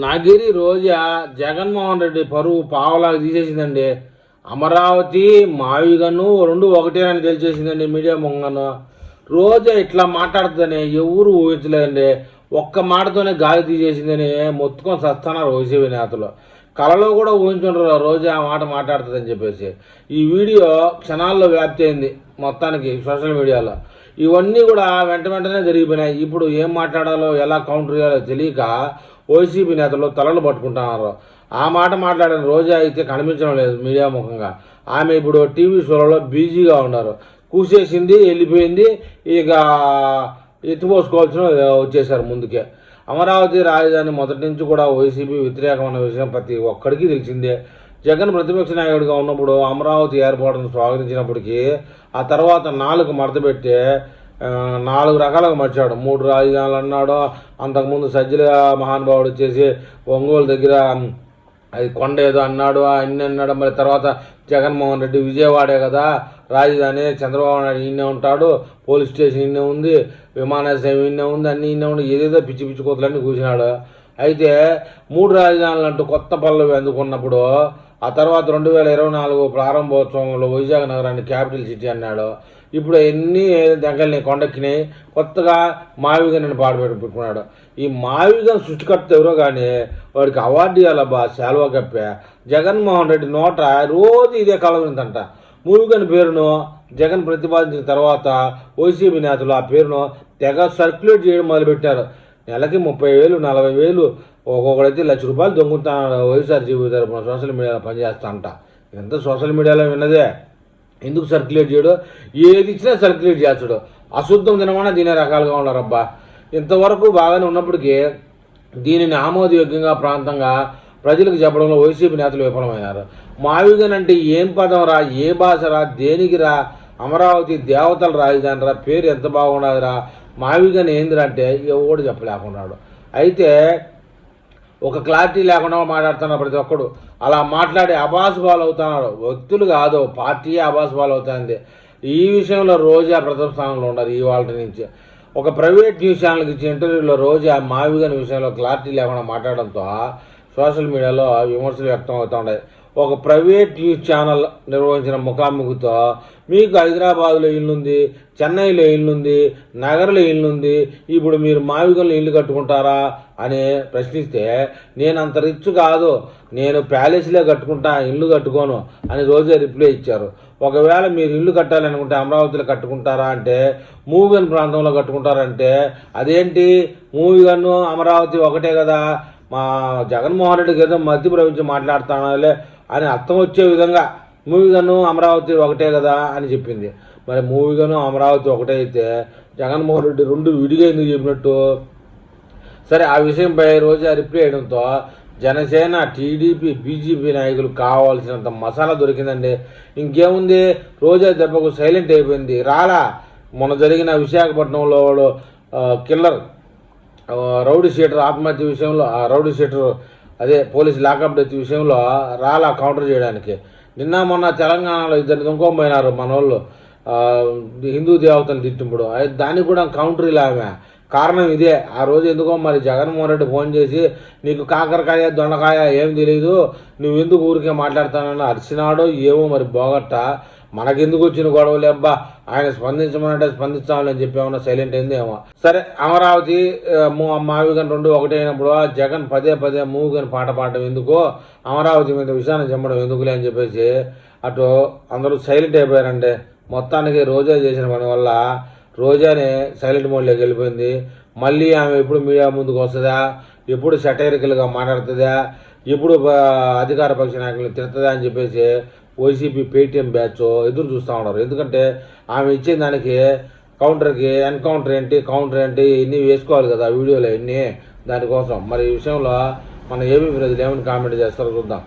నగిరి రోజా జగన్మోహన్ రెడ్డి పరువు పావలాగా తీసేసిందండి. అమరావతి మావిగను రెండు ఒకటేనని తెలిసేసిందండి మీడియా ముంగను. రోజా ఇట్లా మాట్లాడుతుందని ఎవరు ఊహించలేదండి. ఒక్క మాటతోనే గాలి తీసేసిందని మొత్తుకొని సస్తానారు వైసీపీ నేతలు. కళలో కూడా ఊహించుంటారు రోజా ఆ మాట మాట్లాడుతుందని చెప్పేసి. ఈ వీడియో క్షణాల్లో వ్యాప్తి అయింది మొత్తానికి సోషల్ మీడియాలో. ఇవన్నీ కూడా వెంటనే జరిగిపోయినాయి. ఇప్పుడు ఏం మాట్లాడాలో ఎలా కౌంటర్ చేయాలో తెలియక వైసీపీ నేతలు తలలు పట్టుకుంటున్నారు. ఆ మాట మాట్లాడిన రోజా అయితే కనిపించడం లేదు మీడియా ముఖంగా. ఆమె ఇప్పుడు టీవీ షోలలో బిజీగా ఉన్నారు. కూసేసింది, వెళ్ళిపోయింది. ఇక ఎత్తిపోసుకోవాల్సిన వచ్చేసారు ముందుకే. అమరావతి రాజధాని మొదటి నుంచి కూడా వైసీపీ వ్యతిరేకమైన విషయం ప్రతి ఒక్కడికి తెలిసిందే. జగన్ ప్రతిపక్ష నాయకుడిగా ఉన్నప్పుడు అమరావతి ఏర్పాటును స్వాగతించినప్పటికీ ఆ తర్వాత 4 మడతపెట్టి 4 రకాలుగా మర్చాడు. 3 రాజధానులు అన్నాడు. అంతకుముందు సజ్జల మహానుభావుడు వచ్చేసి ఒంగోలు దగ్గర అది కొండ ఏదో అన్నాడు, అన్నీ అన్నాడు. మరి తర్వాత జగన్మోహన్ రెడ్డి విజయవాడే కదా రాజధాని, చంద్రబాబు నాయుడు ఈయనే ఉంటాడు, పోలీస్ స్టేషన్ ఈయనే ఉంది, విమానాశ్రయం ఈయనే ఉంది, అన్నీ ఈయనే ఉంది, ఏదేదో పిచ్చి పిచ్చి కోతలన్నీ కూర్చున్నాడు. అయితే 3 రాజధానులు అంటూ కొత్త పల్లవి అందుకున్నప్పుడు ఆ తర్వాత 2024 ప్రారంభోత్సవంలో వైజాగ్ నగరాన్ని క్యాపిటల్ సిటీ అన్నాడు. ఇప్పుడు ఎన్ని దగ్గరని కొండెక్కినాయి. కొత్తగా మావిగన్ పాడుపెట్టుకున్నాడు. ఈ మావిగన్ సృష్టికర్త ఎవరో కానీ వాడికి అవార్డు ఇవ్వాలబ్బా, శాల్వా కప్పే. జగన్మోహన్ రెడ్డి నోట రోజు ఇదే కలవరిందంట. మావిగన్ పేరును జగన్ ప్రతిపాదించిన తర్వాత వైసీపీ నేతలు ఆ పేరును తెగ సర్క్యులేట్ చేయడం మొదలుపెట్టారు. నెలకి 30,000 40,000 ఒక్కొక్కడైతే ₹1,00,000 దొంగతాడు వైఎస్ఆర్సీపీ తరపున సోషల్ మీడియాలో పనిచేస్తా అంట. ఇదంతా సోషల్ మీడియాలో విన్నదే. ఎందుకు సర్క్యులేట్ చేయడు? ఏది ఇచ్చినా సర్క్యులేట్ చేస్తాడు. అశుద్ధం తినమన్నా తినే రకాలుగా ఉన్నారబ్బా. ఇంతవరకు బాగానే ఉన్నప్పటికీ దీనిని ఆమోదయోగ్యంగా ప్రాంతంగా ప్రజలకు చెప్పడంలో వైసీపీ నేతలు విఫలమయ్యారు. మావిగన్ అంటే ఏం పదం రా, ఏ భాష రా, దేనికి రా, అమరావతి దేవతల రాజధాని రా, పేరు ఎంత బాగున్నదిరా, మావిగన్ ఏందిరా అంటే ఎవడు చెప్పలేకున్నాడు. అయితే ఒక క్లారిటీ లేకుండా మాట్లాడుతున్నారు ప్రతి ఒక్కడు. అలా మాట్లాడి అబాసుబాలు అవుతున్నారు. వ్యక్తులు కాదు, పార్టీయే అబాసుబాలు అవుతుంది. ఈ విషయంలో రోజా ప్రథమ స్థానంలో ఉన్నారు. ఇవాళ నుంచి ఒక ప్రైవేట్ న్యూస్ ఛానల్కి ఇచ్చిన ఇంటర్వ్యూలో రోజా మావిగన్ విషయంలో క్లారిటీ లేకుండా మాట్లాడడంతో సోషల్ మీడియాలో విమర్శలు వ్యక్తం అవుతూ ఉన్నాయి. ఒక ప్రైవేట్ న్యూస్ ఛానల్ నిర్వహించిన ముఖాముఖితో మీకు హైదరాబాద్లో ఇల్లుంది, చెన్నైలో ఇల్లుంది, నగర్లో ఇల్లుంది, ఇప్పుడు మీరు మావిగన్లో ఇల్లు కట్టుకుంటారా అని ప్రశ్నిస్తే నేను అంత రిచ్ కాదు, నేను ప్యాలెస్లో కట్టుకుంటా, ఇల్లు కట్టుకోను అని రోజే రిప్లై ఇచ్చారు. ఒకవేళ మీరు ఇల్లు కట్టాలనుకుంటే అమరావతిలో కట్టుకుంటారా అంటే, మావిగన్ ప్రాంతంలో కట్టుకుంటారంటే అదేంటి, మావిగన్ అమరావతి ఒకటే కదా, మా జగన్మోహన్ రెడ్డికి ఏదో మధ్య ప్రవేశించి మాట్లాడుతానాలే అని అర్థం వచ్చే విధంగా మావిగన్ అమరావతి ఒకటే కదా అని చెప్పింది. మరి మావిగన్ అమరావతి ఒకటే అయితే జగన్మోహన్ రెడ్డి 2 విడిగా ఎందుకు చెప్పినట్టు? సరే, ఆ విషయంపై రోజా రిప్లై చేయడంతో జనసేన, టీడీపీ, బీజేపీ నాయకులు కావాల్సినంత మసాలా దొరికిందండి. ఇంకేముంది, రోజా దెబ్బకు సైలెంట్ అయిపోయింది. రాలా మొన్న జరిగిన విశాఖపట్నంలో వాడు కిల్లర్ రౌడీ షీటర్ ఆత్మహత్య విషయంలో, రౌడీ షీటర్ అదే పోలీసు లాకప్ డెత్ విషయంలో రాలా కౌంటర్ చేయడానికి. నిన్న మొన్న తెలంగాణలో 2 దొంగపోయినారు మన వాళ్ళు, హిందూ దేవతలు తిట్టింపుడు. దానికి కూడా కౌంటర్ ఇలా ఆమె. కారణం ఇదే. ఆ రోజు ఎందుకో మరి జగన్మోహన్ రెడ్డి ఫోన్ చేసి నీకు కాకరకాయ దొండకాయ ఏం తెలియదు, నువ్వు ఎందుకు ఊరికే మాట్లాడతానని అరిచినాడో ఏమో మరి బోగట్ట. మనకెందుకు వచ్చిన గొడవలు అబ్బా, ఆయన స్పందించమనంటే స్పందించాలని చెప్పి ఏమన్నా సైలెంట్ అయింది ఏమో. సరే, అమరావతి మావిగన్ 2 ఒకటి అయినప్పుడు జగన్ పదే మావిగన్ పాట పాడడం ఎందుకు, అమరావతి మీద విషయాన్ని చెప్పడం ఎందుకులే అని చెప్పేసి అటు అందరూ సైలెంట్ అయిపోయారండి. మొత్తానికి రోజా చేసిన పని వల్ల రోజానే సైలెంట్ మోడ్లోకి వెళ్ళిపోయింది. మళ్ళీ ఆమె ఎప్పుడు మీడియా ముందుకు వస్తుందా, ఎప్పుడు సెటైరికల్గా మాట్లాడుతుందా, ఎప్పుడు అధికార పక్ష నాయకులు తిడుతుందా అని చెప్పేసి వైసీపీ పేటీఎం బ్యాచ్ ఎదురు చూస్తూ ఉన్నారు. ఎందుకంటే ఆమె ఇచ్చే దానికి కౌంటర్కి ఎన్కౌంటర్ ఏంటి, కౌంటర్ ఏంటి, ఇన్ని వేసుకోవాలి కదా వీడియోలో ఇన్ని. దానికోసం మరి ఈ విషయంలో మన ఏపీ ప్రజలు ఏమైనా కామెంట్ చేస్తారో చూద్దాం.